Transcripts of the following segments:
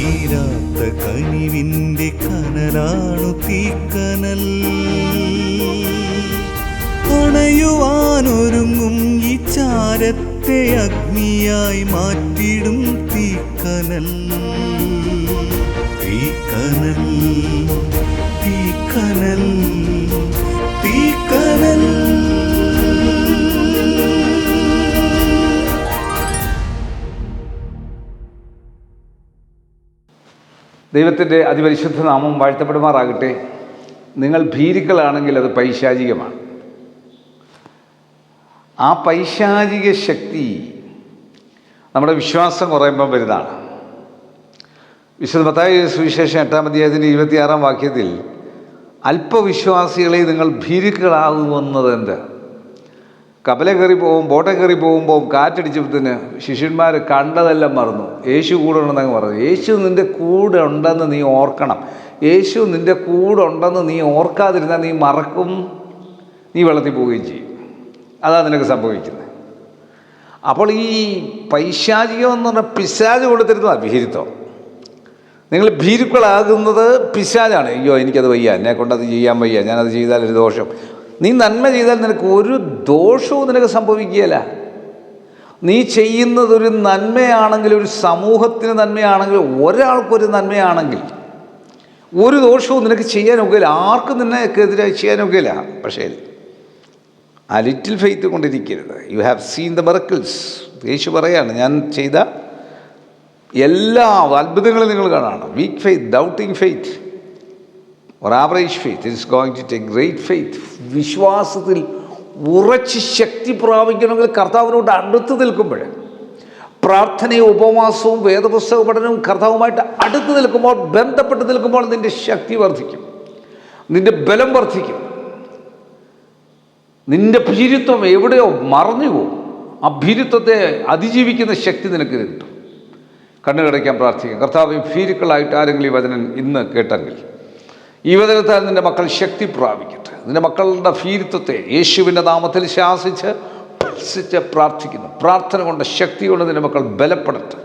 തീരാത്ത കനിവിൻ്റെ കനലാണു തീക്കനൽ. അണയുവാനൊരുങ്ങും ഈ ചാരത്തെ അഗ്നിയായി മാറ്റിടും തീക്കനൽ. തീക്കനൽ, തീക്കനൽ, തീക്കനൽ. ദൈവത്തിൻ്റെ അതിപരിശുദ്ധ നാമം വാഴ്ത്തപ്പെടുമാറാകട്ടെ. നിങ്ങൾ ഭീരുക്കളാണെങ്കിൽ അത് പൈശാചികമാണ്. ആ പൈശാചിക ശക്തി നമ്മുടെ വിശ്വാസം കുറയുമ്പം വരുന്നതാണ്. വിശുദ്ധ മത്തായി സുവിശേഷം 8-ാം അധ്യായത്തിൻ്റെ 26-ാം വാക്യത്തിൽ അല്പവിശ്വാസികളെ നിങ്ങൾ ഭീരുക്കളാകുമെന്നത് എന്ത്? കപ്പലെ കയറി പോകും, ബോട്ടെ കയറി പോകുമ്പോൾ കാറ്റടിച്ചപ്പോഴത്തേന് ശിഷ്യന്മാർ കണ്ടതെല്ലാം മറന്നു. യേശു കൂടെ ഉണ്ടെന്നങ്ങ് പറഞ്ഞു. യേശു നിൻ്റെ കൂടെ ഉണ്ടെന്ന് നീ ഓർക്കണം. യേശു നിൻ്റെ കൂടെ ഉണ്ടെന്ന് നീ ഓർക്കാതിരുന്നാൽ നീ മറക്കും, നീ വെള്ളത്തിൽ പോവുകയും ചെയ്യും. അതാണ് നിനക്ക് സംഭവിക്കുന്നത്. അപ്പോൾ ഈ പൈശാചികം എന്ന് പറഞ്ഞാൽ പിശാച് കൊടുത്തിരുന്നതാണ് ഭീരുത്വം. നിങ്ങൾ ഭീരുക്കളാകുന്നത് പിശാചാണ്. അയ്യോ എനിക്കത് വയ്യ, എന്നെ കൊണ്ടത് ചെയ്യാൻ വയ്യ, ഞാനത് ചെയ്താലൊരു ദോഷം. നീ നന്മ ചെയ്താൽ നിനക്ക് ഒരു ദോഷവും നിനക്ക് സംഭവിക്കുകയില്ല. നീ ചെയ്യുന്നതൊരു നന്മയാണെങ്കിൽ, ഒരു സമൂഹത്തിന് നന്മയാണെങ്കിൽ, ഒരാൾക്കൊരു നന്മയാണെങ്കിൽ ഒരു ദോഷവും നിനക്ക് ചെയ്യാൻ ഒക്കില്ല. ആർക്കും നിനക്കെതിരായി ചെയ്യാൻ ഒക്കില്ല. പക്ഷേ ആ ലിറ്റിൽ ഫെയ്ത്ത് കൊണ്ടിരിക്കരുത്. You have seen the miracles. Yeshu പറയാണ്, ഞാൻ ചെയ്ത എല്ലാ അത്ഭുതങ്ങളും നിങ്ങൾ കാണണം. Weak faith, doubting faith or average faith, it is going to take great faith. വിശ്വാസത്തിൽ ഉറച്ച് ശക്തി പ്രാപിക്കണമെങ്കിൽ കർത്താവിനോട് അടുത്ത് നിൽക്കുമ്പോൾ, പ്രാർത്ഥനയും ഉപവാസവും വേദപുസ്തക പഠനവും കർത്താവുമായിട്ട് അടുത്ത് നിൽക്കുമ്പോൾ, ബന്ധപ്പെട്ട് നിൽക്കുമ്പോൾ നിൻ്റെ ശക്തി വർദ്ധിക്കും, നിൻ്റെ ബലം വർദ്ധിക്കും. നിൻ്റെ ഭീരുത്വം എവിടെയോ മറഞ്ഞു പോകും. ആ ഭീരുത്വത്തെ അതിജീവിക്കുന്ന ശക്തി നിനക്ക് കിട്ടും. കണ്ണുകടയ്ക്കാൻ പ്രാർത്ഥിക്കാം. കർത്താവ്, ഭീരുക്കളായിട്ട് ആരെങ്കിലും ഈ വചനം ഇന്ന് കേട്ടെങ്കിൽ ഈ വചനത്താൽ നിൻ്റെ മക്കൾ ശക്തി പ്രാപിക്കട്ടെ. നിൻ്റെ മക്കളുടെ ഭീരുത്വത്തെ യേശുവിൻ്റെ നാമത്തിൽ ശാസിച്ച് പ്രാർത്ഥിക്കുന്നു. പ്രാർത്ഥന കൊണ്ട്, ശക്തി കൊണ്ട് നിൻ്റെ മക്കൾ ബലപ്പെടട്ടെ.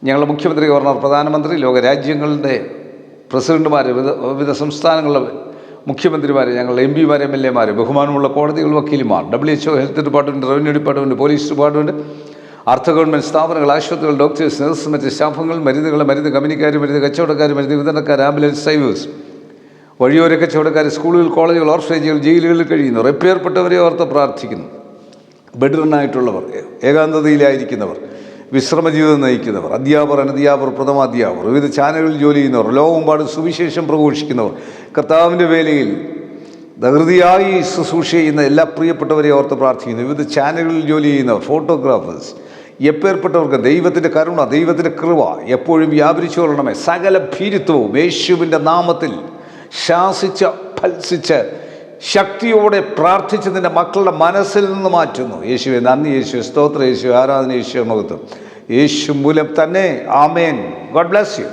ഞങ്ങളുടെ മുഖ്യമന്ത്രി, ഗവർണർ, പ്രധാനമന്ത്രി, ലോകരാജ്യങ്ങളുടെ പ്രസിഡന്റുമാർ, വിവിധ സംസ്ഥാനങ്ങളിലെ മുഖ്യമന്ത്രിമാർ, ഞങ്ങളുടെ MP-മാർ, MLA-മാർ, ബഹുമാനമുള്ള കോടതികൾ, വക്കീലുമാർ, WHO, health department, revenue department, police department, അർദ്ധ ഗവൺമെൻറ് സ്ഥാപനങ്ങൾ, ആശുപത്രികൾ, ഡോക്ടേഴ്സ്, നഴ്സ്, മറ്റ് സ്റ്റാഫുകൾ, മരുന്ന് കമ്പനിക്കാർ, മരുന്ന് കച്ചവടക്കാർ, മരുന്ന് വിതരണക്കാർ, ആംബുലൻസ് ഡ്രൈവേഴ്സ്, വഴിയോര കച്ചവടക്കാർ, സ്കൂളുകൾ, കോളേജുകൾ, ഓർഫനേജുകൾ, ജയിലുകളിൽ കഴിയുന്നവർ, എപ്പേർപ്പെട്ടവരെ ഓർത്ത് പ്രാർത്ഥിക്കുന്നു. ബെഡ്റിനായിട്ടുള്ളവർ, ഏകാന്തതയിലായിരിക്കുന്നവർ, വിശ്രമജീവിതം നയിക്കുന്നവർ, അധ്യാപകർ, അനധ്യാപകർ, പ്രഥമാധ്യാപകർ, വിവിധ ചാനലുകളിൽ ജോലി ചെയ്യുന്നവർ, ലോകമെമ്പാടും സുവിശേഷം പ്രഘോഷിക്കുന്നവർ, കർത്താവിൻ്റെ വേലയിൽ ധൃതിയായി ശുശ്രൂഷ ചെയ്യുന്ന എല്ലാ പ്രിയപ്പെട്ടവരെ ഓർത്ത് പ്രാർത്ഥിക്കുന്നു. വിവിധ ചാനലുകളിൽ ജോലി ചെയ്യുന്നവർ, ഫോട്ടോഗ്രാഫേഴ്സ്, എപ്പേർപ്പെട്ടവർക്ക് ദൈവത്തിൻ്റെ കരുണ, ദൈവത്തിൻ്റെ കൃപ എപ്പോഴും വ്യാപരിച്ചു കൊള്ളണമേ. സകല ഭീരുത്വവും യേശുവിൻ്റെ നാമത്തിൽ ശാസിച്ച് ഫൽസിച്ച് ശക്തിയോടെ പ്രാർത്ഥിച്ച് നിൻ്റെ മക്കളുടെ മനസ്സിൽ നിന്ന് മാറ്റുന്നു. യേശുവെ നന്ദി, യേശുവെ സ്തോത്രം, യേശു ആരാധന, യേശു മഹത്വം, യേശു മൂലം തന്നെ. ആമേൻ. God bless U.